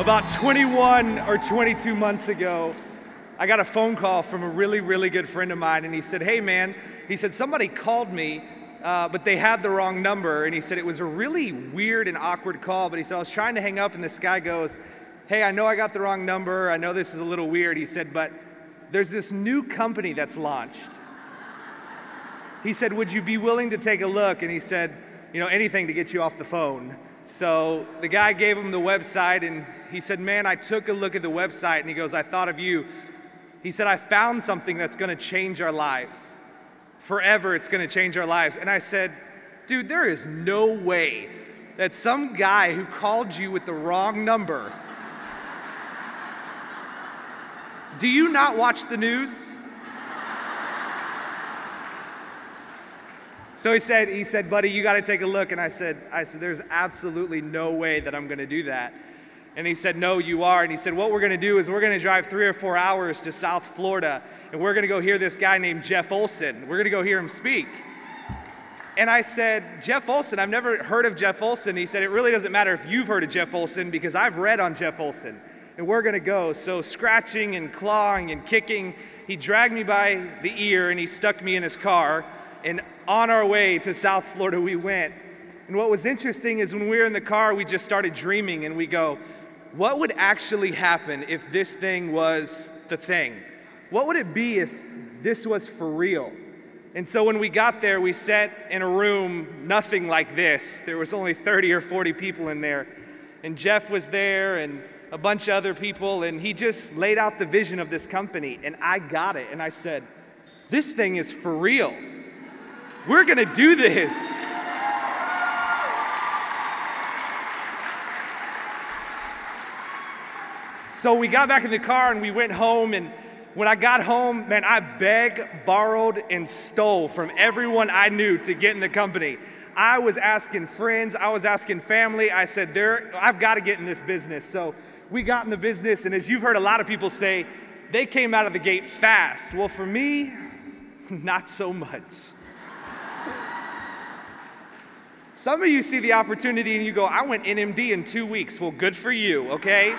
About 21 or 22 months ago, I got a phone call from a really, really good friend of mine, and he said, hey man, he said, somebody called me, but they had the wrong number, and he said it was a really weird and awkward call, but he said, I was trying to hang up, and this guy goes, hey, I know I got the wrong number, I know this is a little weird, he said, but there's this new company that's launched. He said, would you be willing to take a look? And he said, you know, anything to get you off the phone. So the guy gave him the website, and he said, man, I took a look at the website, and he goes, I thought of you. He said, I found something that's gonna change our lives. Forever, it's gonna change our lives. And I said, dude, there is no way that some guy who called you with the wrong number, do you not watch the news? So he said, buddy, you gotta take a look. And I said, there's absolutely no way that I'm gonna do that. And he said, no, you are. And he said, what we're gonna do is we're gonna drive 3 or 4 hours to South Florida, and we're gonna go hear this guy named Jeff Olson. We're gonna go hear him speak. And I said, Jeff Olson, I've never heard of Jeff Olson. He said, it really doesn't matter if you've heard of Jeff Olson, because I've read on Jeff Olson, and we're gonna go. So scratching and clawing and kicking, he dragged me by the ear and he stuck me in his car, and on our way to South Florida we went. And what was interesting is when we were in the car, we just started dreaming, and we go, what would actually happen if this thing was the thing? What would it be if this was for real? And so when we got there, we sat in a room, nothing like this. There was only 30 or 40 people in there. And Jeff was there and a bunch of other people, and he just laid out the vision of this company, and I got it. And I said, this thing is for real. We're gonna do this. So we got back in the car and we went home, and when I got home, man, I begged, borrowed, and stole from everyone I knew to get in the company. I was asking friends, I was asking family. I said, I've got to get in this business. So we got in the business, and as you've heard a lot of people say, they came out of the gate fast. Well, for me, not so much. Some of you see the opportunity and you go, I went NMD in 2 weeks. Well, good for you, okay?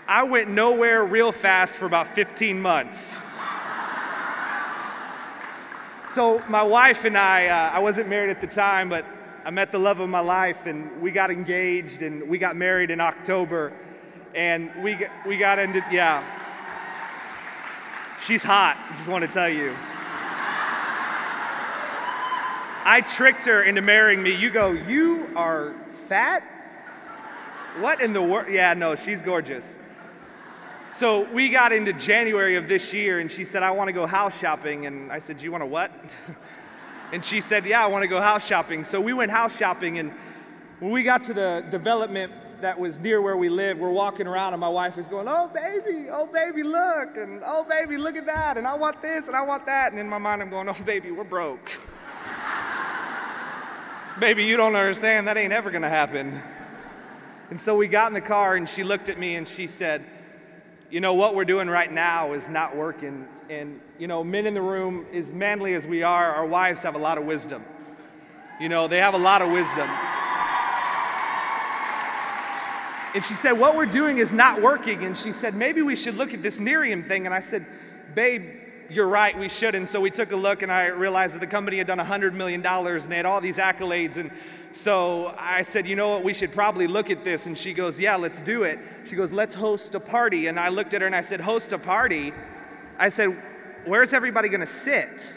I went nowhere real fast for about 15 months. So my wife and I wasn't married at the time, but I met the love of my life, and we got engaged, and we got married in October, and we got into, yeah. She's hot, I just want to tell you. I tricked her into marrying me. You go, you are fat? What in the world? Yeah, no, she's gorgeous. So we got into January of this year, and she said, I want to go house shopping, and I said, you want to what? And she said, yeah, I want to go house shopping. So we went house shopping, and when we got to the development that was near where we live, we're walking around, and my wife is going, oh baby, look, and oh baby, look at that, and I want this, and I want that. And in my mind, I'm going, oh baby, we're broke. Baby, you don't understand, that ain't ever gonna happen. And so we got in the car, and she looked at me, and she said, you know, what we're doing right now is not working. And, you know, men in the room, as manly as we are, our wives have a lot of wisdom. You know, they have a lot of wisdom. And she said, what we're doing is not working. And she said, maybe we should look at this Nerium thing. And I said, babe, you're right, we should. And so we took a look, and I realized that the company had done $100 million, and they had all these accolades. And so I said, you know what, we should probably look at this. And she goes, yeah, let's do it. She goes, let's host a party. And I looked at her and I said, host a party? I said, where's everybody gonna sit?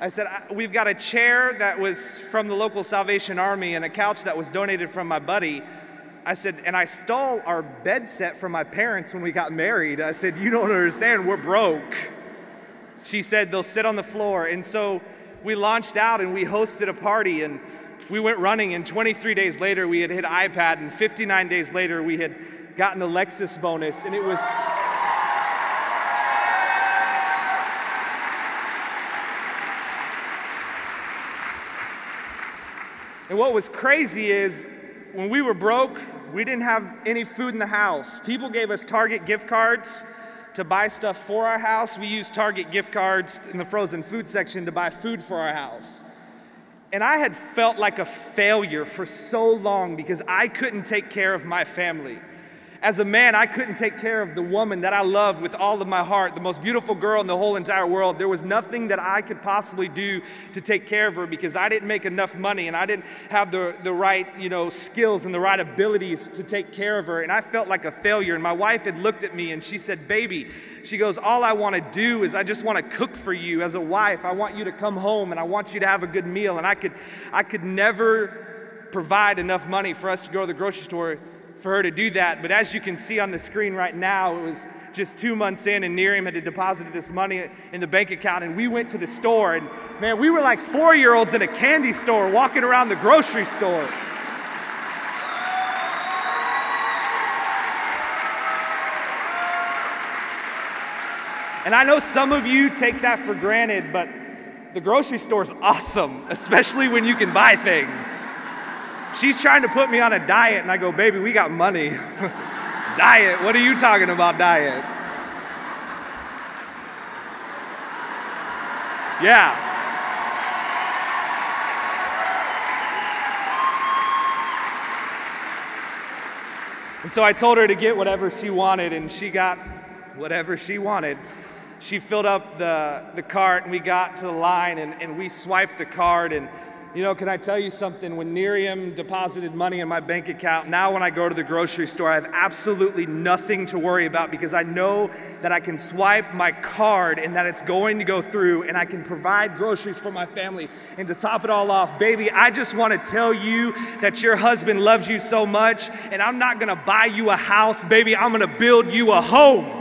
I said, we've got a chair that was from the local Salvation Army and a couch that was donated from my buddy. I said, and I stole our bed set from my parents when we got married. I said, you don't understand, we're broke. She said, they'll sit on the floor. And so we launched out and we hosted a party, and we went running, and 23 days later we had hit iPad, and 59 days later we had gotten the Lexus bonus, and it was... And what was crazy is when we were broke, we didn't have any food in the house. People gave us Target gift cards to buy stuff for our house. We used Target gift cards in the frozen food section to buy food for our house. And I had felt like a failure for so long because I couldn't take care of my family. As a man, I couldn't take care of the woman that I loved with all of my heart, the most beautiful girl in the whole entire world. There was nothing that I could possibly do to take care of her because I didn't make enough money and I didn't have the right, skills and the right abilities to take care of her. And I felt like a failure. And my wife had looked at me and she said, baby, she goes, all I want to do is I just want to cook for you as a wife. I want you to come home and I want you to have a good meal. And I could never provide enough money for us to go to the grocery store for her to do that. But as you can see on the screen right now, it was just 2 months in and Nerium had deposited this money in the bank account and we went to the store and man, we were like 4-year-olds in a candy store walking around the grocery store. And I know some of you take that for granted, but the grocery store is awesome, especially when you can buy things. She's trying to put me on a diet, and I go, baby, we got money. Diet? What are you talking about, diet? Yeah. And so I told her to get whatever she wanted, and she got whatever she wanted. She filled up the cart, and we got to the line, and we swiped the card, and can I tell you something? When Nerium deposited money in my bank account, now when I go to the grocery store, I have absolutely nothing to worry about because I know that I can swipe my card and that it's going to go through and I can provide groceries for my family. And to top it all off, baby, I just want to tell you that your husband loves you so much and I'm not going to buy you a house, baby. I'm going to build you a home.